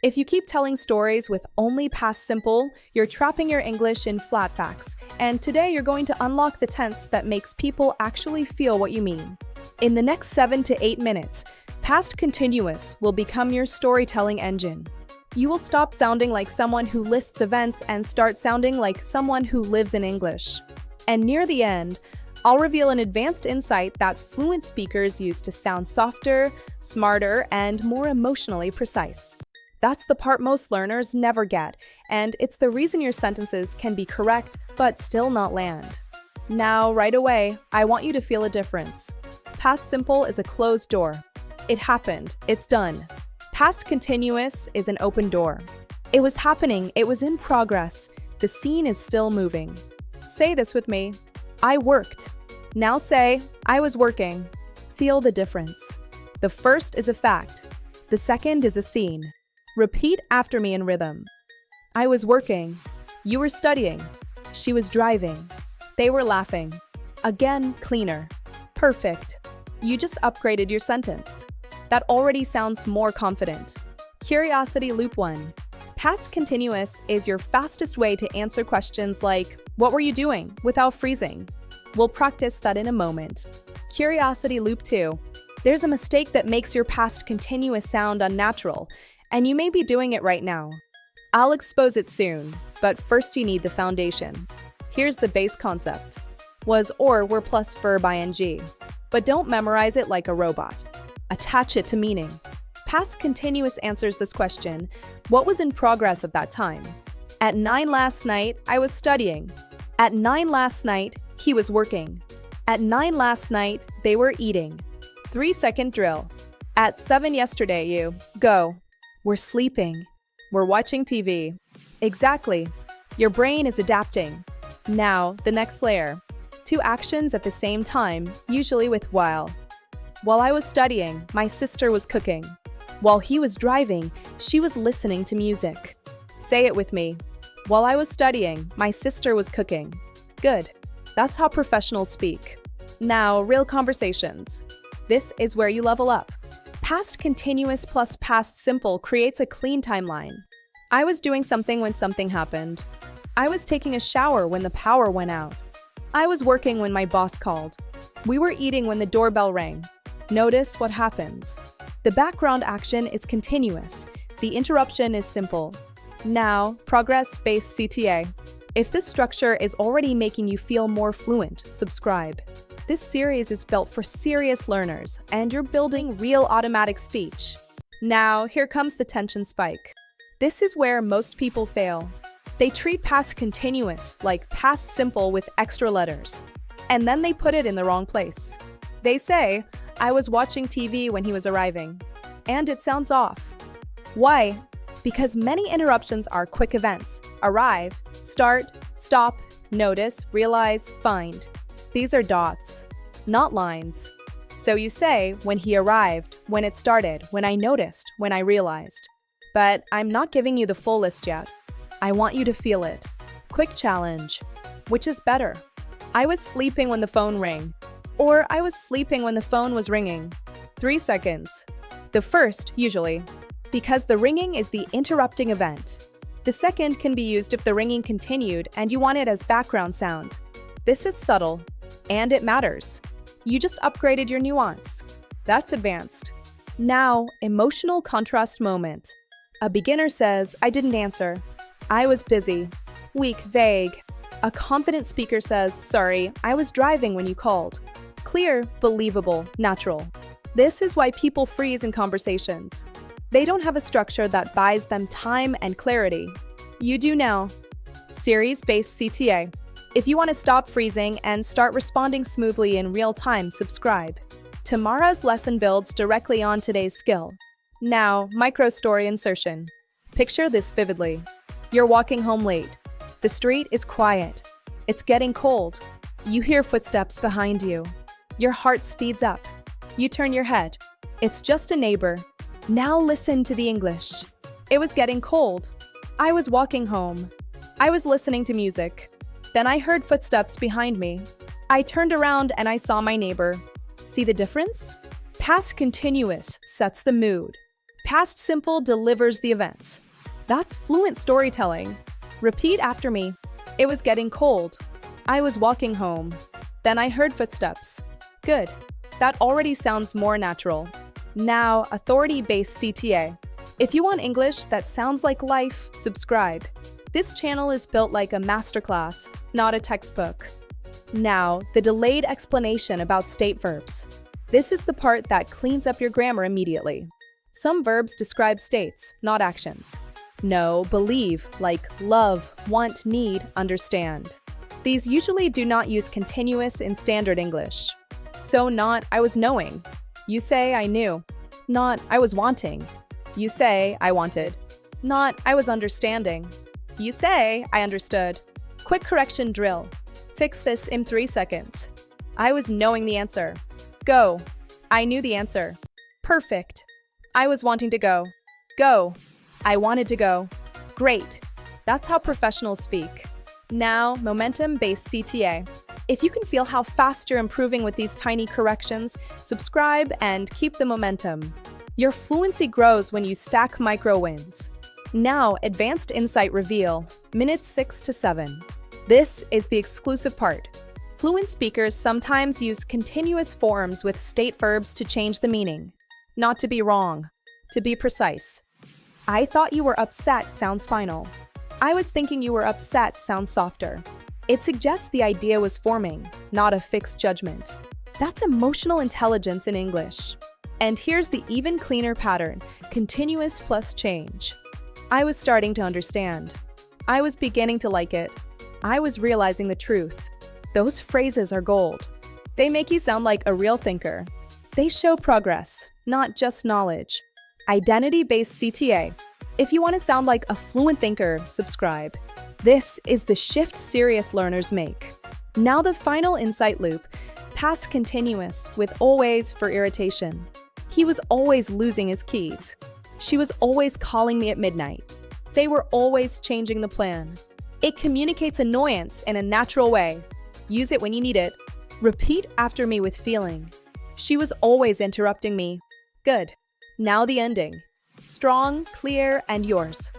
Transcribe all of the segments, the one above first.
If you keep telling stories with only past simple, you're trapping your English in flat facts, and today you're going to unlock the tense that makes people actually feel what you mean. In the next 7 to 8 minutes, past continuous will become your storytelling engine. You will stop sounding like someone who lists events and start sounding like someone who lives in English. And near the end, I'll reveal an advanced insight that fluent speakers use to sound softer, smarter, and more emotionally precise. That's the part most learners never get, and it's the reason your sentences can be correct but still not land. Now, right away, I want you to feel a difference. Past simple is a closed door. It happened. It's done. Past continuous is an open door. It was happening. It was in progress. The scene is still moving. Say this with me. I worked. Now say, I was working. Feel the difference. The first is a fact. The second is a scene. Repeat after me in rhythm. I was working. You were studying. She was driving. They were laughing. Again, cleaner. Perfect. You just upgraded your sentence. That already sounds more confident. Curiosity loop 1. Past continuous is your fastest way to answer questions like, what were you doing? Without freezing. We'll practice that in a moment. Curiosity loop 2. There's a mistake that makes your past continuous sound unnatural, and you may be doing it right now. I'll expose it soon, but first you need the foundation. Here's the base concept. Was or were plus verb ing. But don't memorize it like a robot. Attach it to meaning. Past continuous answers this question. What was in progress at that time? At 9 last night, I was studying. At 9 last night, he was working. At 9 last night, they were eating. 3-second drill. At 7 yesterday, you go. We're sleeping. We're watching TV. Exactly. Your brain is adapting. Now, the next layer. 2 actions at the same time, usually with while. While I was studying, my sister was cooking. While he was driving, she was listening to music. Say it with me. While I was studying, my sister was cooking. Good. That's how professionals speak. Now, real conversations. This is where you level up. Past continuous plus past simple creates a clean timeline. I was doing something when something happened. I was taking a shower when the power went out. I was working when my boss called. We were eating when the doorbell rang. Notice what happens. The background action is continuous. The interruption is simple. Now, progress-based CTA. If this structure is already making you feel more fluent, subscribe. This series is built for serious learners, and you're building real automatic speech. Now, here comes the tension spike. This is where most people fail. They treat past continuous like past simple with extra letters, and then they put it in the wrong place. They say, I was watching TV when he was arriving, and it sounds off. Why? Because many interruptions are quick events. Arrive, start, stop, notice, realize, find. These are dots, not lines. So you say, when he arrived, when it started, when I noticed, when I realized. But I'm not giving you the full list yet. I want you to feel it. Quick challenge. Which is better? I was sleeping when the phone rang. Or I was sleeping when the phone was ringing. 3 seconds. The first, usually, because the ringing is the interrupting event. The second can be used if the ringing continued and you want it as background sound. This is subtle, and it matters. You just upgraded your nuance. That's advanced. Now, emotional contrast moment. A beginner says, I didn't answer. I was busy. Weak, vague. A confident speaker says, sorry, I was driving when you called. Clear, believable, natural. This is why people freeze in conversations. They don't have a structure that buys them time and clarity. You do now. Series-based CTA. If you want to stop freezing and start responding smoothly in real time, subscribe. Tomorrow's lesson builds directly on today's skill. Now, micro-story insertion. Picture this vividly. You're walking home late. The street is quiet. It's getting cold. You hear footsteps behind you. Your heart speeds up. You turn your head. It's just a neighbor. Now listen to the English. It was getting cold. I was walking home. I was listening to music. Then I heard footsteps behind me. I turned around and I saw my neighbor. See the difference? Past continuous sets the mood. Past simple delivers the events. That's fluent storytelling. Repeat after me. It was getting cold. I was walking home. Then I heard footsteps. Good. That already sounds more natural. Now, authority-based CTA. If you want English that sounds like life, subscribe. This channel is built like a masterclass, not a textbook. Now, the delayed explanation about state verbs. This is the part that cleans up your grammar immediately. Some verbs describe states, not actions. Know, believe, like love, want, need, understand. These usually do not use continuous in standard English. So not, I was knowing. You say, I knew. Not, I was wanting. You say, I wanted. Not, I was understanding. You say, I understood. Quick correction drill. Fix this in 3 seconds. I was knowing the answer. Go. I knew the answer. Perfect. I was wanting to go. Go. I wanted to go. Great. That's how professionals speak. Now, momentum-based CTA. If you can feel how fast you're improving with these tiny corrections, subscribe and keep the momentum. Your fluency grows when you stack micro wins. Now, advanced insight reveal, minutes 6 to 7. This is the exclusive part. Fluent speakers sometimes use continuous forms with state verbs to change the meaning. Not to be wrong, to be precise. I thought you were upset sounds final. I was thinking you were upset sounds softer. It suggests the idea was forming, not a fixed judgment. That's emotional intelligence in English. And here's the even cleaner pattern, continuous plus change. I was starting to understand. I was beginning to like it. I was realizing the truth. Those phrases are gold. They make you sound like a real thinker. They show progress, not just knowledge. Identity-based CTA. If you want to sound like a fluent thinker, subscribe. This is the shift serious learners make. Now the final insight loop, past continuous with always for irritation. He was always losing his keys. She was always calling me at midnight. They were always changing the plan. It communicates annoyance in a natural way. Use it when you need it. Repeat after me with feeling. She was always interrupting me. Good. Now the ending. Strong, clear, and yours.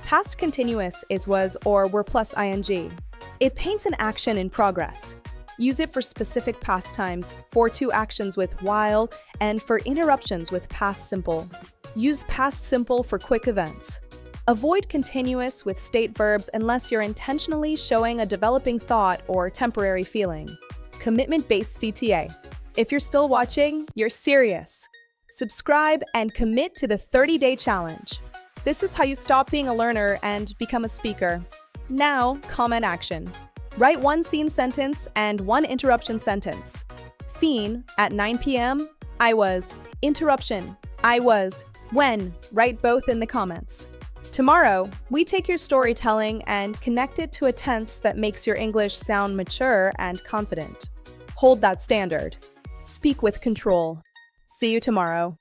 Past continuous is was or were plus ing. It paints an action in progress. Use it for specific past times, for to actions with while, and for interruptions with past simple. Use past simple for quick events. Avoid continuous with state verbs unless you're intentionally showing a developing thought or temporary feeling. Commitment-based CTA. If you're still watching, you're serious. Subscribe and commit to the 30-day challenge. This is how you stop being a learner and become a speaker. Now, comment action. Write one scene sentence and one interruption sentence. Scene, at 9 p.m., I was. Interruption, I was. When, write both in the comments. Tomorrow, we take your storytelling and connect it to a tense that makes your English sound mature and confident. Hold that standard. Speak with control. See you tomorrow.